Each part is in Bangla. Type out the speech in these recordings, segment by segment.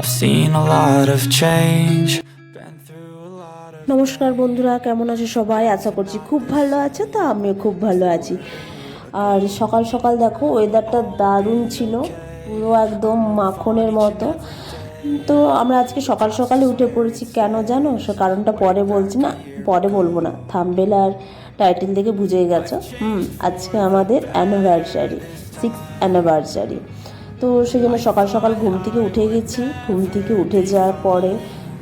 I've seen a lot of change. Been through a lot of নমস্কার বন্ধুরা, কেমন আছো সবাই? আশা করছি খুব ভালো আছো। তো আমিও খুব ভালো আছি। আর সকাল সকাল দেখো ওয়েদারটা দারুণ ছিল, পুরো একদম মাখনের মতো। তো আমরা আজকে সকাল সকালে উঠে পড়েছি, কেন জানো? সে কারণটা পরে বলছি, না পরে বলবো না, থাম্বনেল আর টাইটেল দেখে বুঝেই গেছো। আজকে আমাদের অ্যানিভার্সারি, 6th অ্যানিভার্সারি। তো সেই জন্য সকাল সকাল ঘুম থেকে উঠে গেছি। ঘুম থেকে উঠে যাওয়ার পরে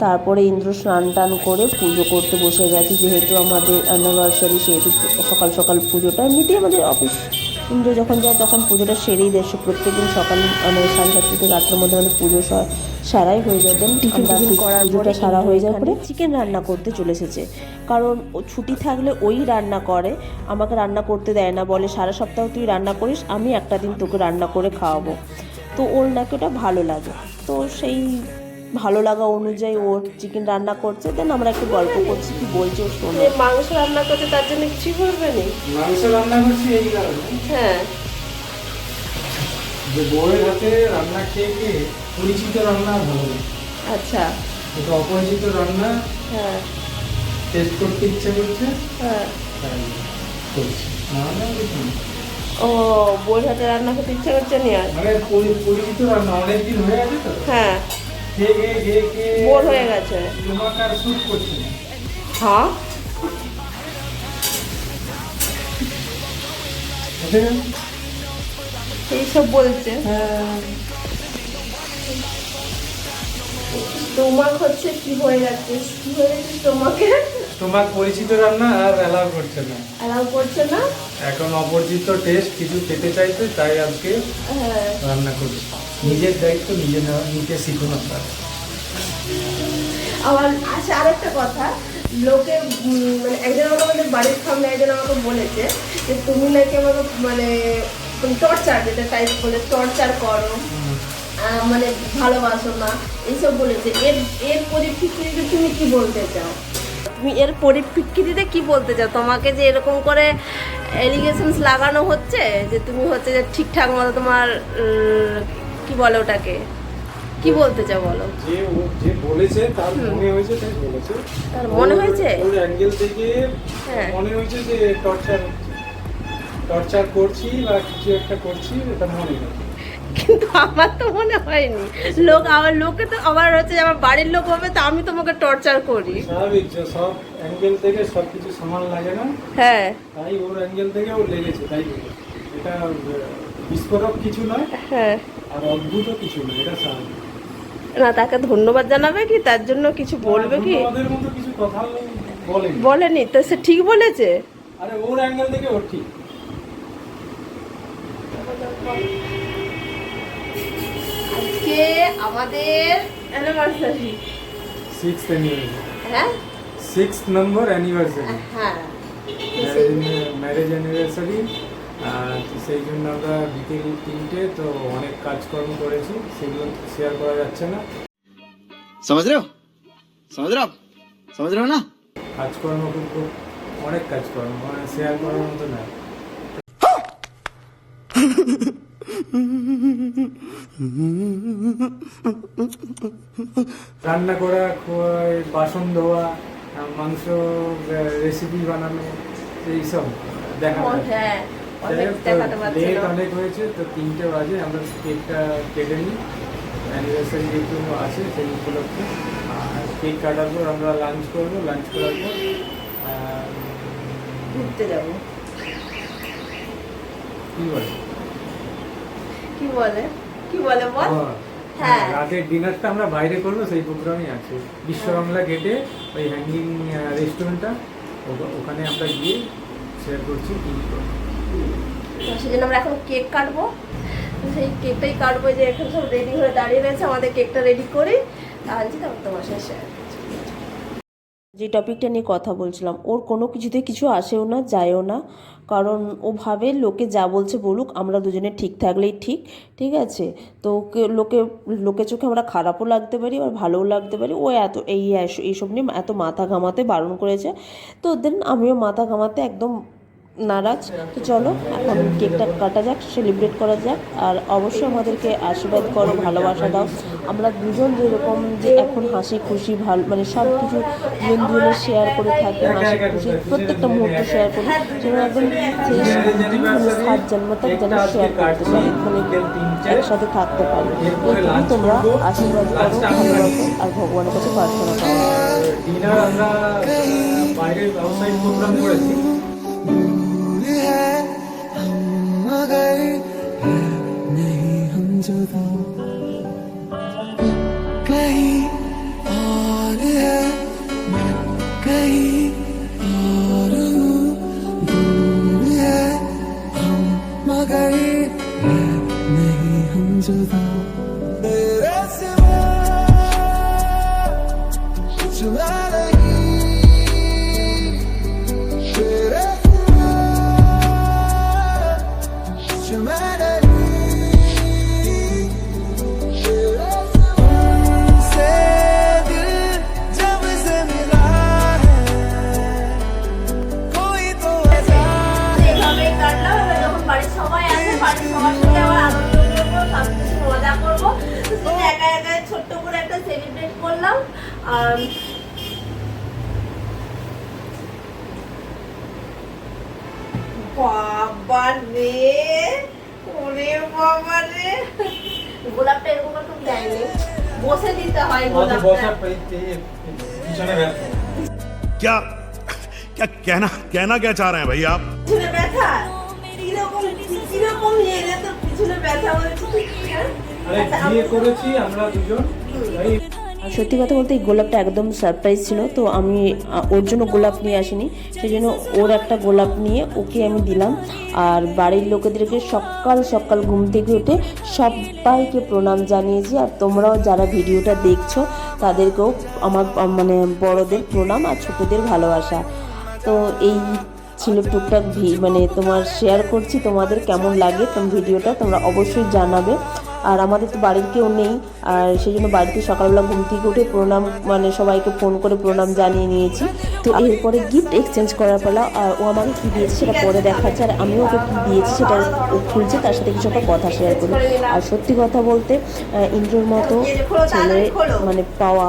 তারপরে ইন্দ্র স্নান টান করে পুজো করতে বসে গেছি। যেহেতু আমাদের অ্যানিভার্সারি, সেহেতু সকাল সকাল পুজোটা, এমনিতেই আমাদের অফিস ইন্দ্র যখন যায় তখন পুজোটা সেরেই দেয়। প্রত্যেকদিন সকাল মানে 7:30 থেকে 8টার মধ্যে আমাদের পুজো সারাই হয়ে যায়। দেন টিফিন করার পুজোটা সারা হয়ে যাওয়ার পরে চিকেন রান্না করতে চলে এসেছে। কারণ ও ছুটি থাকলে ওই রান্না করে, আমাকে রান্না করতে দেয় না, বলে সারা সপ্তাহ তুই রান্না করিস, আমি একটা দিন তোকে রান্না করে খাওয়াবো। তো ওর নাকি ওটা ভালো লাগে। তো সেই ভালো লাগা অনুযায়ী ওর চিকেন রান্না করছে। দেন আমরা একটু গল্প করছি, কি বলছে ও শোনে। মাংস রান্না করছে তার জন্য কিছুই করবে না। মাংস রান্না করছি এই কারণে হ্যাঁ, যে বউয়ের হাতে রান্না খেয়ে খেয়ে পরিচিত রান্না ভালো লাগে। আচ্ছা, কিন্তু অপরিচিত রান্না হ্যাঁ টেস্ট করতে ইচ্ছে করছে, হ্যাঁ। তাই করছি। নাহলে কিছু না। ও, বউয়ের হাতে রান্না করতে ইচ্ছা করছে নি আর? মানে পরিচিত রান্না অনেকদিন হয়ে গেছে তো, হ্যাঁ, খেয়ে খেয়ে খেয়ে খেয়ে বোর হয়ে গেছে। তোমাকে আর স্যুট করছে না। হ্যাঁ, বুঝলে? এইসব বলছে। হ্যাঁ, তোমার হচ্ছে কি হয়ে যাচ্ছে, কি হয়ে যাচ্ছে তোমাকে? তোমার পরিচিত রান্না আর অ্যালাউ করছে না, অ্যালাউ করছে না। এখন অপরিচিত টেস্ট কিছু পেতে চাইছে, তাই আজকে হ্যাঁ, রান্না করছি। নিজের দায়িত্ব নিতে শিখুন আপনারা। আবার আচ্ছা, আরেকটা কথা, লোকে মানে একজন আমাদের বাড়ির সামনে একজন আমাকে বলেছে যে তুমি নাকি আমাকে মানে টর্চার, যেটা টাইপ বলে টর্চার করো, মানে ভালোবাসো না, এইসব বলেছে। এর এর পরিপ্রেক্ষিতে তুমি কি বলতে চাও? তুমি এর পরিপ্রেক্ষিতে কি বলতে চাও? তোমাকে যে এরকম করে এলিগেশনস লাগানো হচ্ছে যে তুমি হচ্ছে যে ঠিকঠাক মতো তোমার কি বলে ওটাকে, কি বলতে চাও বলো? যে বলেছে তার মনে হয়েছে, তাই বলেছে। তার মনে হয়েছে? ওর অ্যাঙ্গেল থেকে হ্যাঁ। মনে হয়েছে যে টর্চার করছি বা কিছু একটা করছি, এটা মনে হয়। কিন্তু আমার তো মনে হয়নি। লোকে তো আবার হচ্ছে যে আমার বাড়ির লোক হবে তো আমি তোমাকে টর্চার করি। স্বাভাবিক, যে সব অ্যাঙ্গেল থেকে সব কিছু সমান লাগে না, হ্যাঁ, তাই ওর অ্যাঙ্গেল থেকে ও লেগেছে, তাই বলেছে। এটা বিস্ফোরক কিছু নয়, হ্যাঁ। আর অদ্ভুতও কিছু নয়, এটা স্বাভাবিক। না, তাকে ধন্যবাদ জানাবে কি, তার জন্য কিছু বলবে কি? আমাদের মতো কিছু কথা বলেনি। বলেনি তো, সে ঠিক বলেছে। আরে ওর অ্যাঙ্গেল থেকে ওর ঠিক। আজকে আমাদের অ্যানিভার্সারি। 6th অ্যানিভার্সারি, হ্যাঁ 6th নম্বর অ্যানিভার্সারি, হ্যাঁ। Marriage anniversary. তো সেই জন্য আমরা বিকেল 3টে তো অনেক কাজকর্ম করেছি, সেগুলো শেয়ার করা যাচ্ছে না। समझ रहे हो समझ रहे हो आप समझ रहे हो ना। কাজকর্ম কিন্তু অনেক কাজকর্ম, মানে শেয়ার করার মতো না। রান্না করা, বাসন ধোয়া, মাংস রেসিপি বানানো, এইসব দেখা হ্যাঁ, অনেক দেখাতে পারছে লেট না। অনেক হয়েছে, তো 3টে বাজে আমরা কেকটা কেটে নিই, অ্যানিভার্সারি যেহেতু আছে সেই উপলক্ষে। আর কেক কাটার পর আমরা লাঞ্চ করবো, লাঞ্চ করার পর ঘুরতে যাবো। কি বলে কি বলে, কি বলে বল। হ্যাঁ। রাতের ডিনারটা আমরা বাইরে করবো, সেই প্রোগ্রামই আছে। বিশ্ববাংলা গেটে ওই হ্যাঙ্গিং রেস্টুরেন্টটা, ওখানে আমরা গিয়ে শেয়ার করছি কি করবো। তো সেজন্য আমরা এখন কেক কাটবো। তো সেই কেকটাই কাটবো, যে এখন সব রেডি হয়ে দাঁড়িয়ে রয়েছে, আমাদের কেকটা রেডি করি আনছি, তারপর তোমার সাথে শেয়ার করছি। যে টপিকটা নিয়ে কথা বলছিলাম, ওর কোনো কিছুতে কিছু আসেও না যায়ও না। কারণ ও ভাবে লোকে যা বলছে বলুক, আমরা দুজনে ঠিক থাকলেই ঠিক, ঠিক আছে। তো লোকে চোখে আমরা খারাপও লাগতে পারি আর ভালোও লাগতে পারি। ও এইসব নিয়ে এত মাথা ঘামাতে বারণ করেছে। তো দেন আমিও মাথা ঘামাতে একদম নারাজ। তো চলো এখন কেকটা কাটা যাক, সেলিব্রেট করা যাক। আর অবশ্যই আমাদেরকে আশীর্বাদ করো, ভালোবাসা দাও। আমরা দুজন যেরকম যে এখন হাসি খুশি ভালো মানে সব কিছু দুজনে শেয়ার করে থাকি, হাসি খুশি প্রত্যেকটা মুহূর্ত শেয়ার করি, যেন একদম সেই মানে 7 জন্ম তক যেন শেয়ার করতে পারি, মানে একসাথে থাকতে পারি। এইটুকু তোমরা আশীর্বাদ করো, ভালোবাসো আর ভগবানের কাছে প্রার্থনা করো। ডিনার আমরা বাইরে আউটসাইড প্রোগ্রাম করেছি। मगर है नहीं हम जुदा कहीं और है मैं कहीं और हूँ दूर है हम मगर है नहीं हम जुदा तेरे सिवा कुछ नहीं तेरे এভাবেই কাটলাম। এবার যখন বাড়ির সবাই আসে, বাড়ির সবার সাথে আবার আনন্দ করবো, সব কিছু মজা করবো। তো শুধু একা একা ছোট্ট করে একটা সেলিব্রেট করলাম। আর বাবা রে, ওরে বাবা রে, গোলাপটা এরকম একটু দেয়নি, বসে দিতে হয় গোলাপটা। क्या क्या कहना क्या चाह रहे हैं भाई आप? পিছনে ব্যথা কিরকম এলে তো পিছনে ব্যথা হয়েছে। আরে বিয়ে করেছি আমরা দুজন ভাই। আর সত্যি কথা বলতে এই গোলাপটা একদম সারপ্রাইজ ছিল, তো আমি ওর জন্য গোলাপ নিয়ে আসিনি, সেই জন্য ওর একটা গোলাপ নিয়ে ওকে আমি দিলাম। আর বাড়ির লোকেদেরকে সকাল সকাল ঘুম থেকে উঠে সবাইকে প্রণাম জানিয়েছি। আর তোমরাও যারা ভিডিওটা দেখছো তাদেরকেও আমার মানে বড়দের প্রণাম আর ছোটদের ভালোবাসা। তো এই ছিল টুকটাক মানে তোমার শেয়ার করছি, তোমাদের কেমন লাগে ভিডিওটা তোমরা অবশ্যই জানাবে। আর আমাদের তো বাড়ির কেউ নেই, আর সেই জন্য বাড়িতে সকালবেলা ঘুম থেকে উঠে প্রণাম মানে সবাইকে ফোন করে প্রণাম জানিয়ে নিয়েছি। তো এরপরে গিফট এক্সচেঞ্জ করার পালা। আর ও আমাকে কী দিয়েছে সেটা পরে দেখাচ্ছে, আর আমিও ওকে কী দিয়েছি সেটা ও খুলছে, তার সাথে কিছু একটা কথা শেয়ার করি। আর সত্যি কথা বলতে ইন্দ্রর মতো ছেলে মানে পাওয়া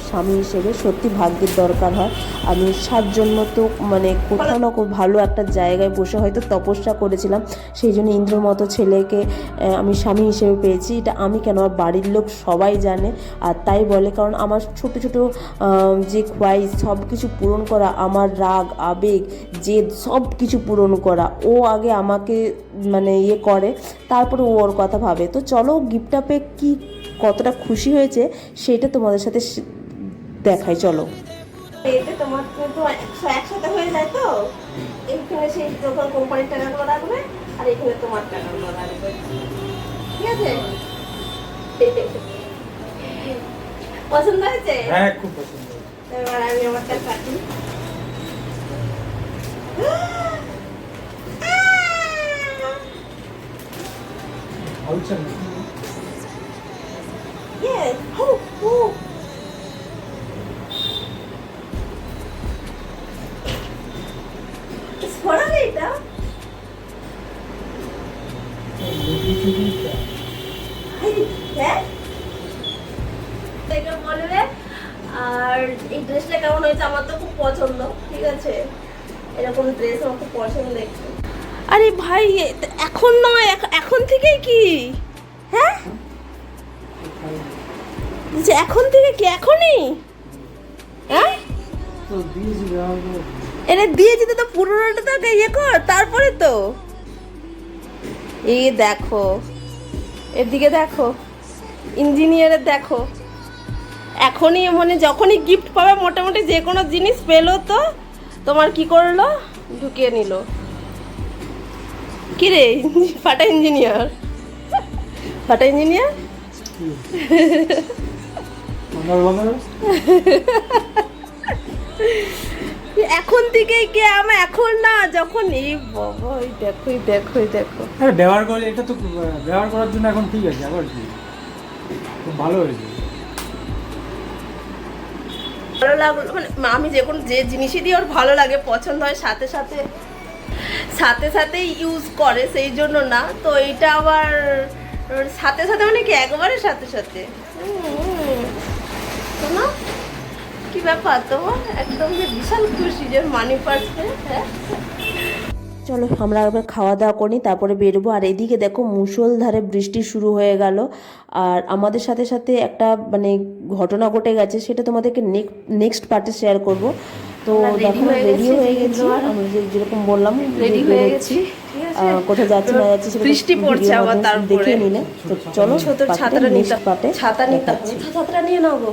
স্বামী হিসেবে সত্যি ভাগ্যের দরকার হয়। আমি 7 জন্ম তো মানে কোথাও না কোথাও ভালো একটা জায়গায় বসে হয়তো তপস্যা করেছিলাম, সেই জন্য ইন্দ্রর মতো ছেলেকে আমি স্বামী হিসেবে পেয়েছি। এটা আমি কেন, আমার বাড়ির লোক সবাই জানে আর তাই বলে, কারণ আমার ছোট ছোট যে খোয়াইশ সব কিছু পূরণ করা, আমার রাগ আবেগ জেদ সব কিছু পূরণ করা, ও আগে আমাকে মানে ইয়ে করে, তারপরে ও ওর কথা ভাবে। তো চলো গিফটটা পেয়ে কি কতটা খুশি হয়েছে সেটা তোমাদের সাথে দেখাই, চলো। এতে তোমার তো একসাথে হয়ে যায়, তো এইখানে সেই যখন কোম্পানির টাকাগুলো রাখবে আর এখানে তোমার টাকাগুলো রাখবে, ঠিক আছে? পছন্দ হয়েছে? হ্যাঁ খুব পছন্দ। এবার আমি আমারটা কাটি। Outside Yes. Oh, oh. ছড়া এটা হ্যাঁ এটা বলবে। আর এই ড্রেসটা কেমন হয়েছে? আমার তো খুব পছন্দ, ঠিক আছে? এরকম ড্রেস আমার খুব পছন্দ একটু। আরে ভাই এখন নয়, এখন থেকেই কি? হ্যাঁ এখন থেকে কি এখনই? হ্যাঁ এটা দিয়েছি তো, পুরোনোটা তো ইয়ে কর তারপরে তো। এই দেখো এদিকে দেখো, ইঞ্জিনিয়ারের দেখো, এখনই মানে যখনই গিফট পাবে মোটামুটি যে কোনো জিনিস পেলো তো তোমার কি করলো, ঢুকিয়ে নিল। কি রে ফাটা ইঞ্জিনিয়ার, ফাটা ইঞ্জিনিয়ার। এখন থেকে কে আমার এখন না, যখন এই বাবা দেখো দেখো দেখো ব্যবহার করে, এটা তো ব্যবহার করার জন্য এখন ঠিক আছে, আবার কি খুব ভালো হয়েছে। ভালো লাগলো মানে আমি যে কোনো যে জিনিসই দিই ওর ভালো লাগে, পছন্দ হয়, সাথে সাথে সাথে সাথে ইউজ করে, সেই জন্য না। তো এটা আবার সাথে সাথে মানে কি একবারে সাথে সাথে। শোনো কি ব্যাপার তোমার, একদম যে বিশাল খুশি যে মানি পার্সে। হ্যাঁ চলো আমরা এবার খাওয়া দাওয়া করি, তারপরে বেরোবো। আর এদিকে দেখো মুষলধারে বৃষ্টি শুরু হয়ে গেল। আর আমাদের সাথে সাথে একটা মানে ঘটনা ঘটে গেছে, সেটা তোমাদেরকে নেক্সট পার্টে শেয়ার করব। তো দেখো রেডি হয়ে গেছি, আমরা যেরকম বললাম রেডি হয়ে গেছি, কোথায় যাচ্ছি না যাচ্ছি সেটা বৃষ্টি পড়ছে আবার, তারপরে দেখে নিলে। তো চলো ছাতাটা নিতে, পার্টে ছাতা নিতে, ছাতাটা নিয়ে নাও গো।